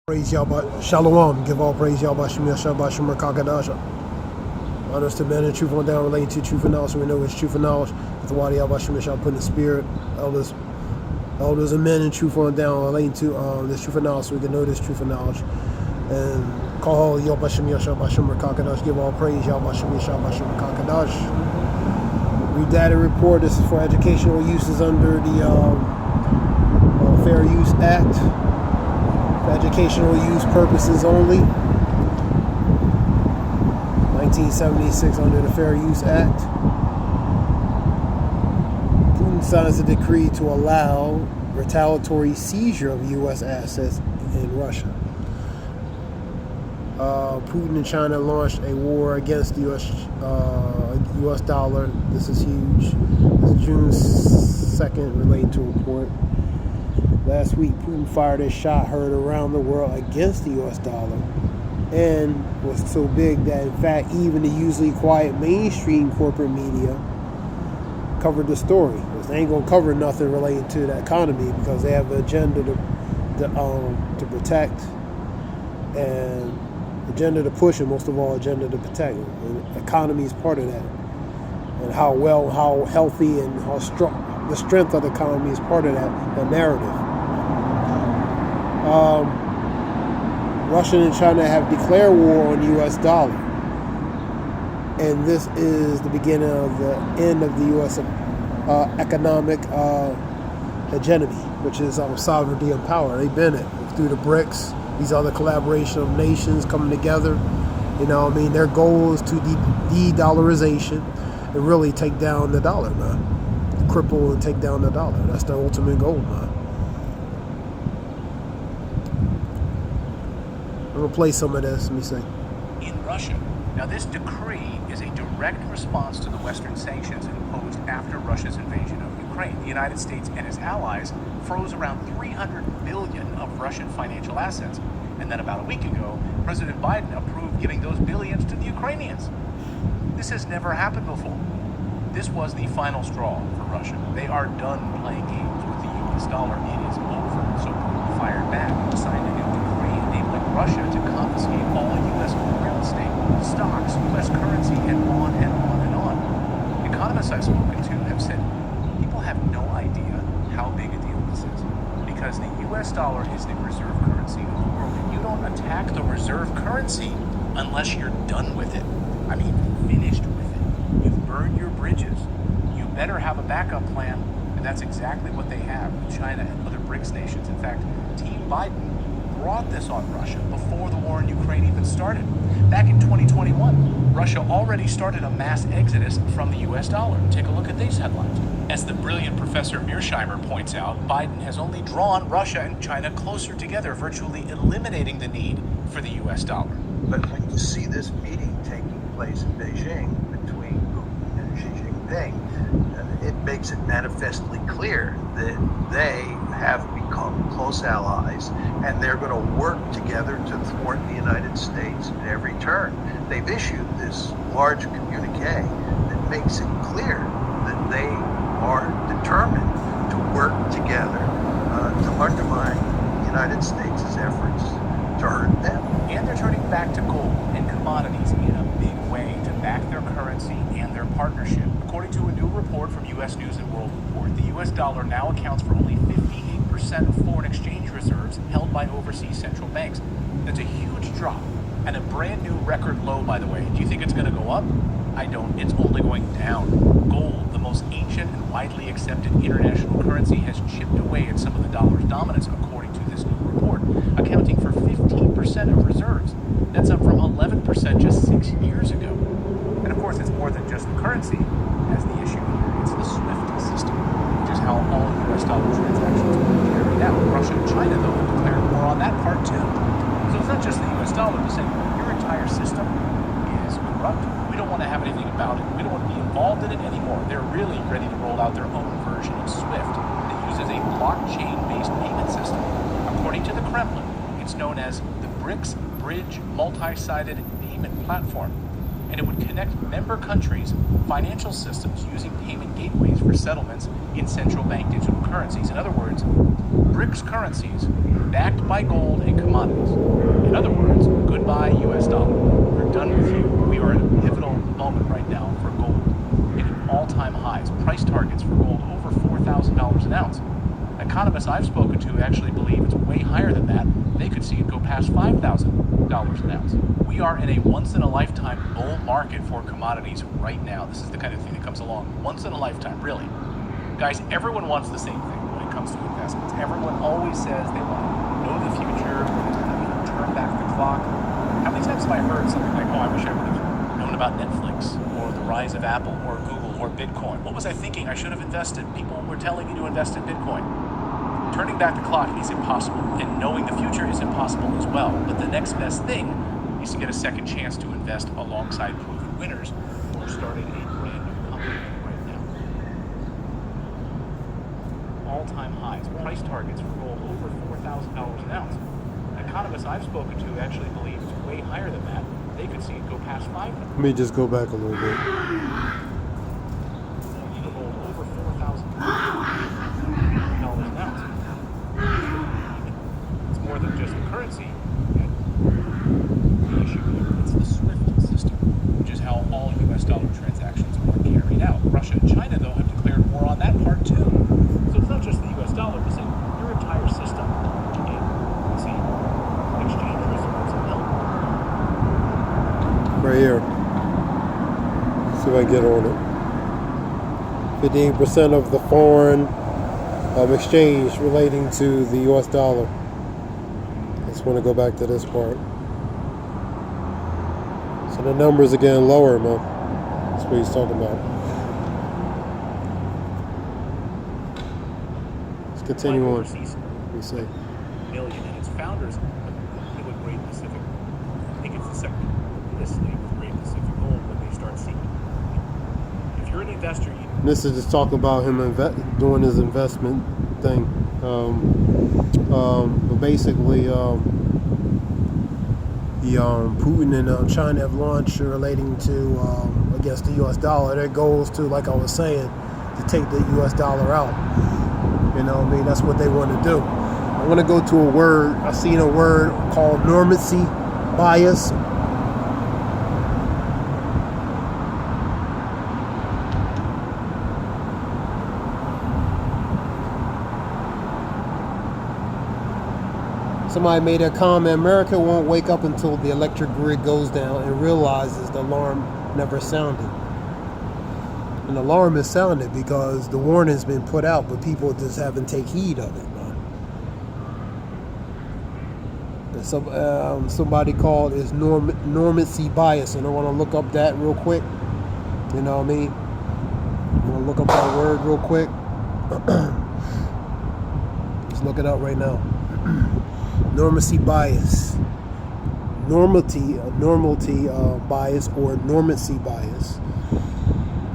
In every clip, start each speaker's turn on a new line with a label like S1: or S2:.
S1: Praise Yahweh, Shalom, give all praise Yahweh, Shemir Shabbat, Shemir Kakadasha. Honors to men and truth on down relating to truth and knowledge, so we know it's truth and knowledge. With the Wadi Yahweh, Shemir Shabbat, put in the spirit, elders and men and truth on down relating to this truth and knowledge, so we can know this truth and knowledge. And call Yahweh, Shemir Shabbat, Shemir Kakadash, give all praise Yahweh, Shemir Shabbat, Shemir Kakadash. Read data report, this is for educational uses under the Fair Use Act. For educational use purposes only. 1976 under the Fair Use Act. Putin signs a decree to allow retaliatory seizure of U.S. assets in Russia. Putin and China launched a war against the U.S. dollar. This is huge. This is June 2nd, relating to a report. Last week, Putin fired a shot heard around the world against the U.S. dollar and was so big that, in fact, even the usually quiet mainstream corporate media covered the story. They ain't going to cover nothing related to the economy because they have an agenda to protect and agenda to push, and most of all, agenda to protect. And the economy is part of that. And how healthy and how strong the strength of the economy is part of that narrative. Russia and China have declared war on the U.S. dollar, and this is the beginning of the end of the U.S. Economic hegemony, which is sovereignty and power. They've been it through the BRICS, these other collaboration of nations coming together. You know what I mean? Their goal is to de-dollarization and really take down the dollar, man. Cripple and take down the dollar. That's the ultimate goal, man. I'm gonna play some of this. Let me see.
S2: In Russia. Now, this decree is a direct response to the Western sanctions imposed after Russia's invasion of Ukraine. The United States and its allies froze around $300 billion of Russian financial assets. And then about a week ago, President Biden approved giving those billions to the Ukrainians. This has never happened before. This was the final straw for Russia. They are done playing games with the U.S. dollar. It is over. So Putin fired back and signed a new decree enabling Russia to confiscate all U.S. real estate, stocks, U.S. currency, and on and on and on. Economists I've spoken to have said people have no idea how big a deal this is because the U.S. dollar is the reserve currency of the world. And you don't attack the reserve currency unless you're done with it. I mean, finished with it. You've burned your bridges. You better have a backup plan. And that's exactly what they have with China and other BRICS nations. In fact, Team Biden brought this on Russia before the war in Ukraine even started. Back in 2021, Russia already started a mass exodus from the U.S. dollar. Take a look at these headlines. As the brilliant Professor Mearsheimer points out, Biden has only drawn Russia and China closer together, virtually eliminating the need for the U.S. dollar.
S3: But when you see this meeting taking place in Beijing between Putin and Xi Jinping, it makes it manifestly clear that they have become close allies and they're going to work together to thwart the United States at every turn. They've issued this large communique that makes it clear that they are determined to work together to undermine the United States' efforts to hurt them.
S2: And they're turning back to gold and commodities in a big way to back their currency and their partnership. According to a new report from U.S. News and World Report, the U.S. dollar now accounts for only 58% of foreign exchange reserves held by overseas central banks. That's a huge drop and a brand new record low, by the way. Do you think it's going to go up? I don't. It's only going down. Gold, the most ancient and widely accepted international currency, has chipped away at some of the dollar's dominance, according to this new report, accounting for 15% of reserves. That's up from 11% just 6 years ago. And of course, it's more than just the currency as the issue here. It's the SWIFT system, which is how all U.S. dollar transactions are carried out. Russia and China, though, have declared war on that part, too. So it's not just the U.S. dollar. They're saying your entire system is corrupt. We don't want to have anything about it. We don't want to be involved in it anymore. They're really ready to roll out their own version of SWIFT that uses a blockchain-based payment system. According to the Kremlin, it's known as the BRICS Bridge Multi-Sided Payment Platform. and it would connect member countries' financial systems using payment gateways for settlements in central bank digital currencies. In other words, BRICS currencies backed by gold and commodities. In other words, goodbye US dollar. We're done with you. We are at a pivotal moment right now for gold, hitting all-time highs. Price targets for gold over $4,000 an ounce. Economists I've spoken to actually believe it's way higher than that. They could see it go past $5,000 an ounce. We are in a once-in-a-lifetime bull market for commodities right now. This is the kind of thing that comes along once in a lifetime, really. Guys, everyone wants the same thing when it comes to investments. Everyone always says they want to know the future, turn back the clock. How many times have I heard something like, oh, I wish I would have known about Netflix, or the rise of Apple, or Google, or Bitcoin? What was I thinking? I should have invested. People were telling me to invest in Bitcoin. Turning back the clock is impossible, and knowing the future is impossible as well. But the next best thing is to get a second chance to invest alongside proven winners or starting a brand new company right now. All-time highs, price targets for gold over $4,000 an ounce. Economists I've spoken to actually believe it's way higher than that. They could see it go past $5,000.
S1: Let me just go back a little bit.
S2: Gold over $4,000 an ounce. It's more than just the currency. The issue here, it's the SWIFT system, which is how all U.S. dollar transactions are carried out. Russia and China, though, have declared war on that part too. So it's not just the U.S. dollar, it's your entire system. And see, exchange results and help.
S1: Right here. See if I can get on it. 58% of the foreign exchange relating to the U.S. dollar. I just want to go back to this part. So the numbers are getting lower, man. That's what he's talking about. Let's continue on. Let me see.
S2: Million, and its founders knew what Great Pacific. I think it's the second listing of Great Pacific Gold when they start seeing. If you're an investor,
S1: this is just talking about him doing his investment thing. But basically, Putin and China have launched relating to against the U.S. dollar. That goes to, like I was saying, to take the U.S. dollar out. You know what I mean? That's what they want to do. I want to go to a word. I seen a word called normalcy bias. Somebody made a comment, America won't wake up until the electric grid goes down and realizes the alarm never sounded. An alarm is sounded because the warning's been put out, but people just haven't taken heed of it. And somebody called it normalcy bias, and I want to look up that real quick. You know what I mean? I want to look up that word real quick. Just look it up right now. Normalcy bias. Normality bias or normancy bias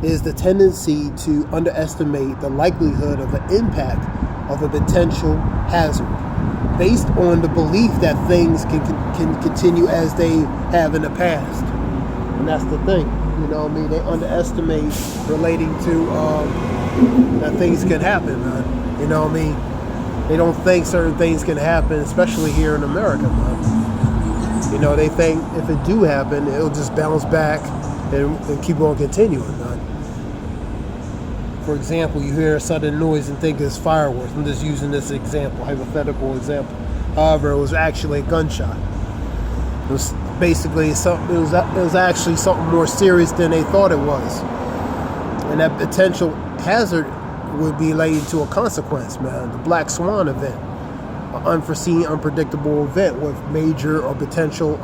S1: is the tendency to underestimate the likelihood of the impact of a potential hazard based on the belief that things can continue as they have in the past. And that's the thing. You know what I mean? They underestimate relating to that things can happen, man. You know what I mean? They don't think certain things can happen, especially here in America, man. You know, they think if it do happen, it'll just bounce back and keep on continuing, man. For example, you hear a sudden noise and think it's fireworks. I'm just using this example, hypothetical example. However, it was actually a gunshot. It was basically something. It was actually something more serious than they thought it was, and that potential hazard would be related to a consequence, man. The black swan event, an unforeseen, unpredictable event with major or potential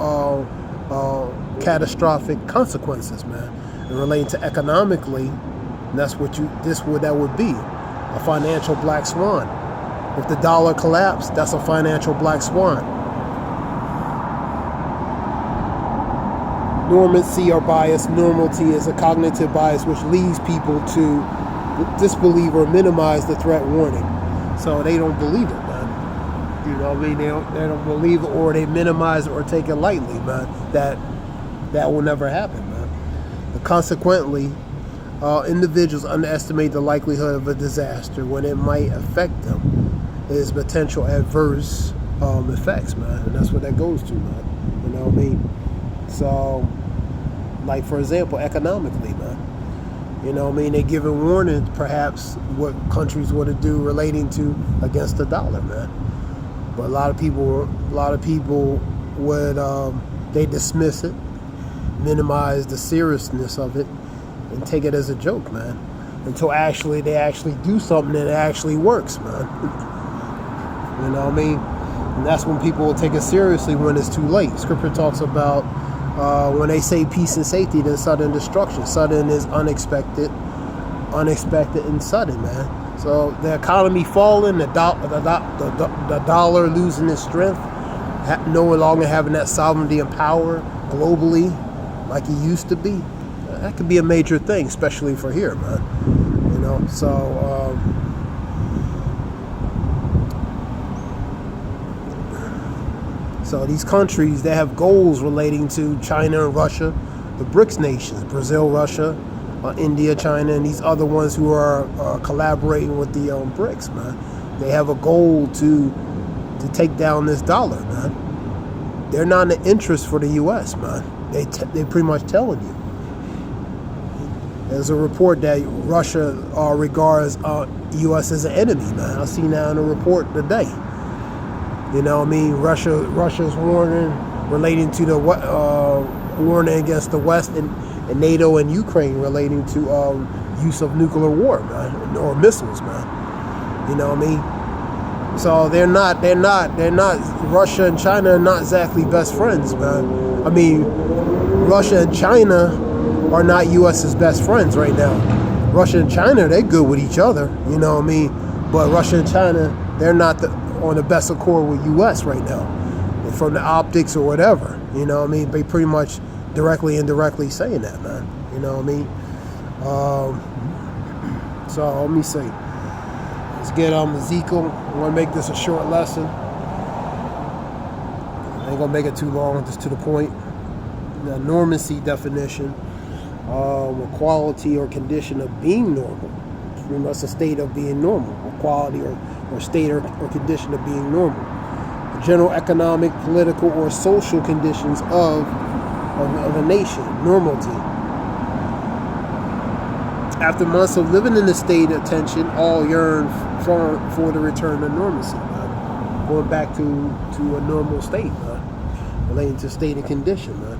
S1: catastrophic consequences, man. And relating to economically, and that's what that would be, a financial black swan. If the dollar collapsed, that's a financial black swan. Normalcy or bias. Normality is a cognitive bias which leads people to disbelieve or minimize the threat warning. So they don't believe it, man. You know what I mean? They don't believe it, or they minimize it or take it lightly, man. That will never happen, man. Consequently, individuals underestimate the likelihood of a disaster when it might affect them. Is potential adverse effects, man, and that's what that goes to, man. You know what I mean? So, like for example, economically, man. You know what I mean? They're giving warning, perhaps, what countries want to do relating to against the dollar, man. But a lot of people would they dismiss it, minimize the seriousness of it, and take it as a joke, man. Until they actually do something that actually works, man. You know what I mean? And that's when people will take it seriously when it's too late. Scripture talks about when they say peace and safety, then sudden destruction. Sudden is unexpected and sudden, man. So the economy falling, the dollar losing its strength, no longer having that sovereignty and power globally like it used to be. That could be a major thing, especially for here, man. You know, so these countries, they have goals relating to China and Russia, the BRICS nations, Brazil, Russia, India, China, and these other ones who are collaborating with the BRICS, man. They have a goal to take down this dollar, man. They're not in the interest for the U.S., man. They pretty much telling you. There's a report that Russia regards U.S. as an enemy, man. I seen that in a report today. You know what I mean? Russia's warning relating to the warning against the West and NATO and Ukraine relating to use of nuclear war, man, or missiles, man. You know what I mean? So they're not. Russia and China are not exactly best friends, man. I mean, Russia and China are not U.S.'s best friends right now. Russia and China, they're good with each other. You know what I mean? But Russia and China, they're not on the best accord with U.S. right now, from the optics or whatever. You know what I mean? They pretty much directly, indirectly saying that, man. You know what I mean? So let me see. Let's get Ezekiel. I'm gonna make this a short lesson. I ain't gonna make it too long, just to the point. The normalcy definition, a quality or condition of being normal. Pretty much a state of being normal, a quality or state or condition of being normal. General economic, political, or social conditions of a nation, normality. After months of living in a state of tension, all yearn for the return to normalcy, man. Going back to a normal state, man. Relating to state and condition, man.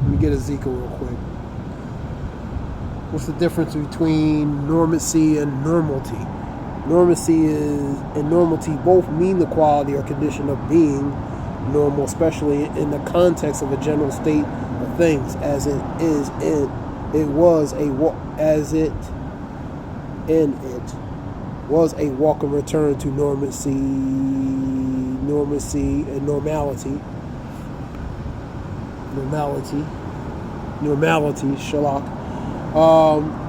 S1: Let me get Ezekiel real quick. What's the difference between normancy and normality? Normancy and normality both mean the quality or condition of being normal, especially in the context of a general state of things, as it was a welcome return to normalcy and normality, shalak,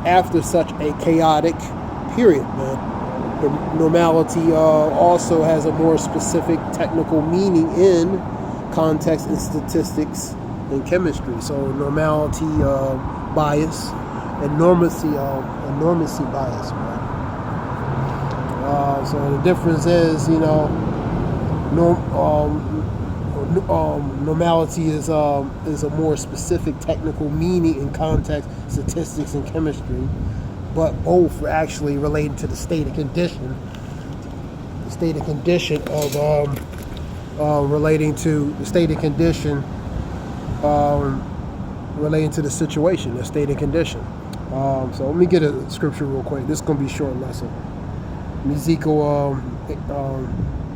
S1: after such a chaotic period, man. The normality also has a more specific technical meaning in context and statistics and chemistry. So normality bias and normacy bias, man. So the difference is, you know, normality is a more specific technical meaning in context, statistics, and chemistry. But both are actually related to the state of condition. The state of condition of relating to the state of condition relating to the situation, the state of condition. So let me get a scripture real quick. This is gonna be a short lesson. Ezekiel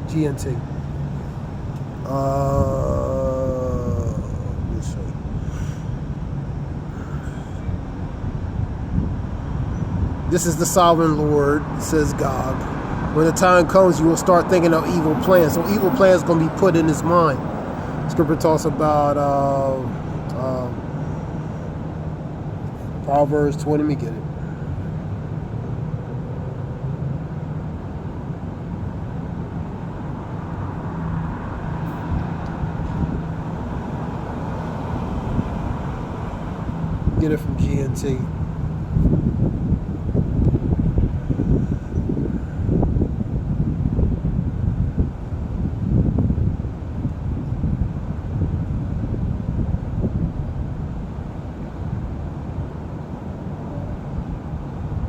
S1: GNT. Let me see. This is the sovereign Lord, says God. When the time comes, you will start thinking of evil plans. So evil plans are going to be put in his mind. Scripture talks about Proverbs 20. Let me get it. Get it from GNT.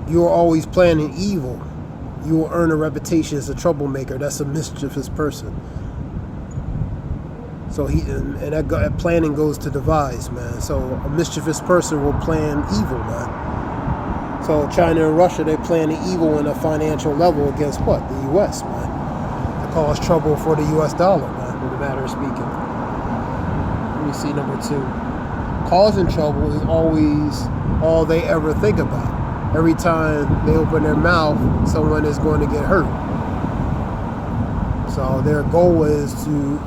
S1: You are always planning evil. You will earn a reputation as a troublemaker. That's a mischievous person. So that planning goes to devise, man. So a mischievous person will plan evil, man. So China and Russia, they're planning evil in a financial level against what? The U.S., man. To cause trouble for the U.S. dollar, man, in the matter of speaking. Let me see number 2. Causing trouble is always all they ever think about. Every time they open their mouth, someone is going to get hurt. So their goal is to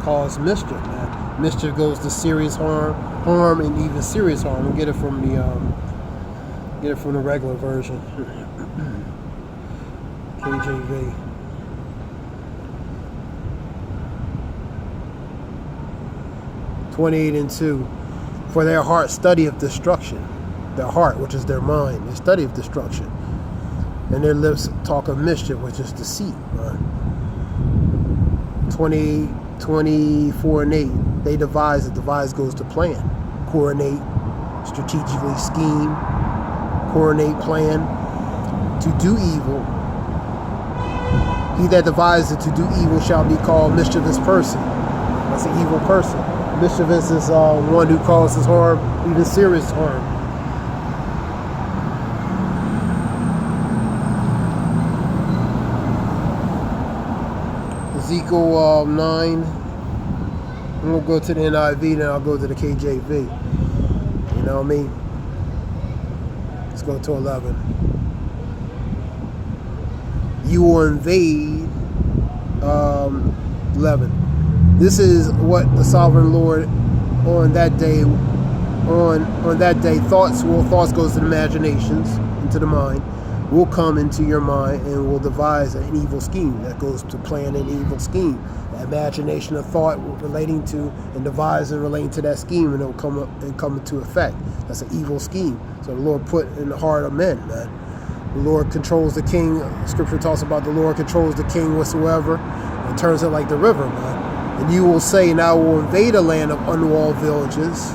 S1: cause mischief, man. Mischief goes to serious harm, and even serious harm. We'll get it from the regular version. KJV. (28:2). For their heart studieth destruction. Their heart, which is their mind, they study of destruction. And their lips talk of mischief, which is deceit. 24:8. They devise. The devise goes to plan. Coordinate, strategically scheme, coordinate, plan, to do evil. He that devises to do evil shall be called mischievous person. That's an evil person. Mischievous is one who causes harm, even serious harm. Ezekiel 9. I'm going to go to the NIV, then I'll go to the KJV. You know what I mean? Let's go to 11. You will invade. 11. This is what the sovereign Lord on that day, thoughts goes to the imaginations, into the mind, will come into your mind and will devise an evil scheme. That goes to plan an evil scheme. The imagination of thought relating to and devise and relating to that scheme, and it will come into effect. That's an evil scheme. So the Lord put in the heart of men, man. The Lord controls the king. Scripture talks about the Lord controls the king whatsoever, and turns it like the river, man. And you will say, and I will invade a land of unwalled villages.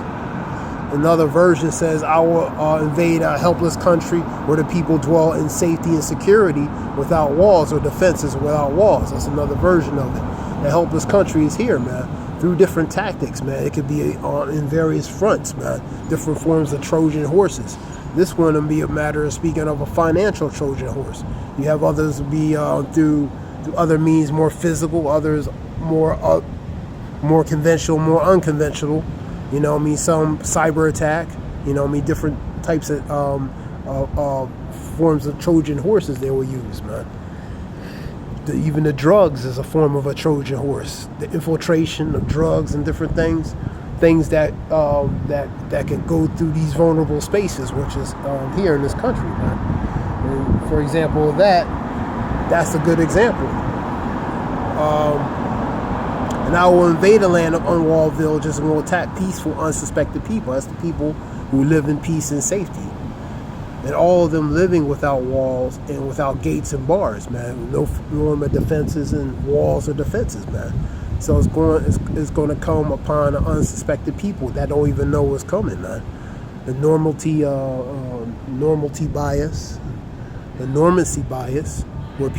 S1: Another version says, I will invade a helpless country where the people dwell in safety and security without walls, or defenses without walls. That's another version of it. A helpless country is here, man, through different tactics, man. It could be in various fronts, man, different forms of Trojan horses. This one will be a matter of speaking of a financial Trojan horse. You have others be through other means, more physical, others more conventional, more unconventional. You know what I mean? Some cyber attack. You know what I mean? Different types of forms of Trojan horses they will use, man. Even the drugs is a form of a Trojan horse. The infiltration of drugs and different things that can go through these vulnerable spaces, which is here in this country, man. And for example, that's a good example. And I will invade a land of unwalled villages and will attack peaceful, unsuspected people. That's the people who live in peace and safety. And all of them living without walls and without gates and bars, man. No form of defenses and walls or defenses, man. So it's going to come upon unsuspected people that don't even know what's coming, man. The normality bias, the normalcy bias, where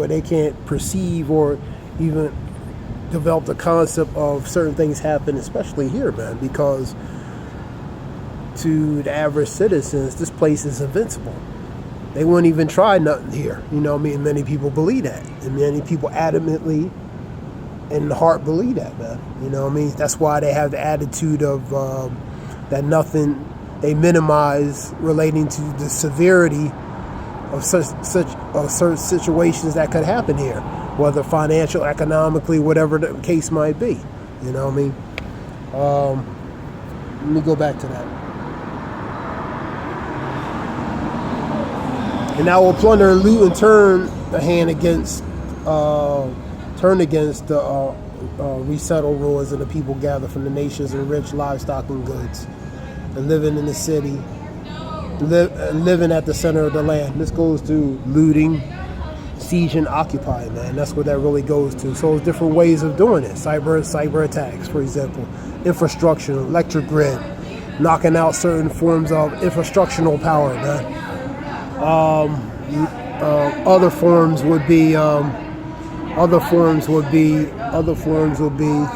S1: they can't perceive or even develop the concept of certain things happen, especially here, man, because to the average citizens, this place is invincible. They wouldn't even try nothing here. You know what I mean? Many people believe that. And many people adamantly in the heart believe that, man. You know what I mean? That's why they have the attitude of that nothing, they minimize relating to the severity of certain situations that could happen here, whether financial, economically, whatever the case might be. You know what I mean? Let me go back to that. And I will plunder and loot and turn against the resettled ruins, and the people gather from the nations and rich livestock and goods. and living in the city, living at the center of the land. This goes to looting, siege, and occupy, man. That's what that really goes to. So there's different ways of doing it. Cyber attacks, for example, infrastructure, electric grid, knocking out certain forms of infrastructural power, man. Other forms would be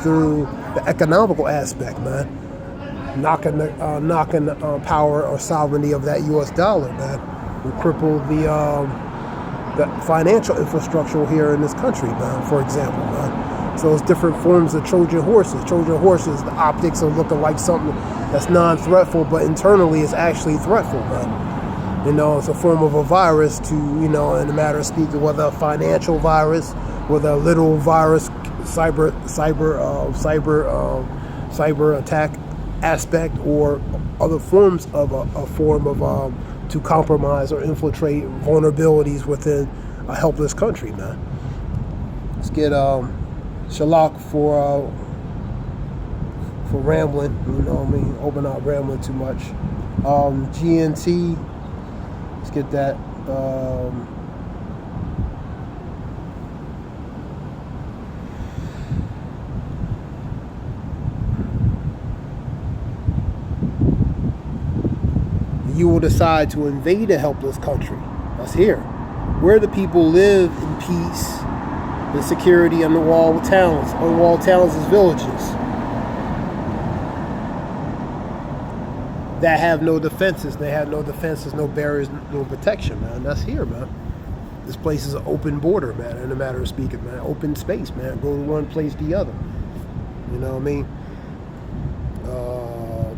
S1: through the economical aspect, man. Knocking power or sovereignty of that U.S. dollar, man. Will cripple the financial infrastructure here in this country, man. For example, man. So it's different forms of Trojan horses. Trojan horses, the optics are looking like something that's non-threatful, but internally it's actually threatful, man. You know, it's a form of a virus to, you know, in a matter of speaking, whether a financial virus, whether a literal virus, cyber attack aspect, or other forms of a form of to compromise or infiltrate vulnerabilities within a helpless country, man. Let's get Shalak for rambling. You know what I mean? Hope I'm not rambling too much. GNT. Let's get that. You will decide to invade a helpless country. That's here, where the people live in peace and security on the walled towns. Unwalled towns is villages that have no defenses. They have no defenses, no barriers, no protection, man. That's here, man. This place is an open border, man, in a matter of speaking, man. Open space, man. Go to one place to the other. You know what I mean?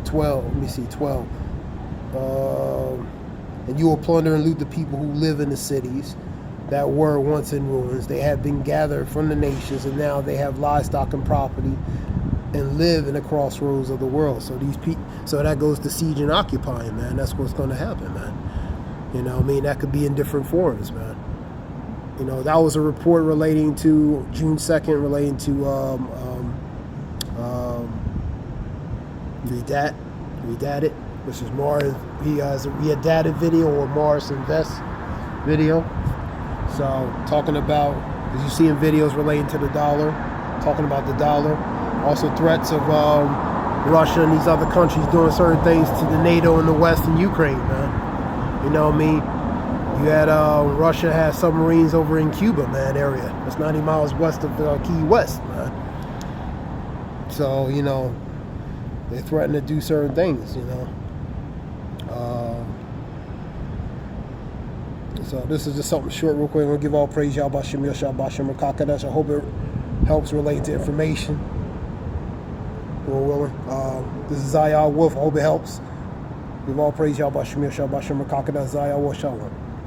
S1: 12. Let me see, 12. And you will plunder and loot the people who live in the cities that were once in ruins. They have been gathered from the nations, and now they have livestock and property and live in the crossroads of the world. So so that goes to siege and occupying, man. That's what's going to happen, man. You know what I mean? That could be in different forms, man. You know, that was a report relating to June 2nd, relating to Redacted, which is Mars. He has a Redacted video or Mars Invest video. So talking about, as you see in videos relating to the dollar, talking about the dollar. Also threats of Russia and these other countries doing certain things to the NATO in the West and Ukraine, man. You know what I mean? You had Russia has submarines over in Cuba, man, area. That's 90 miles west of Key West, man. So, you know, they threaten to do certain things, you know. So this is just something short real quick. I'm going to give all praise Yahweh Shem Yahshua Bashem Rakakadas. I hope it helps relate to information. Lord willing. This is Zayah Wolf. I hope it helps. Give all praise Yahweh Shem Yahshua Bashem Rakakadas. Zayah Wolf Shalom.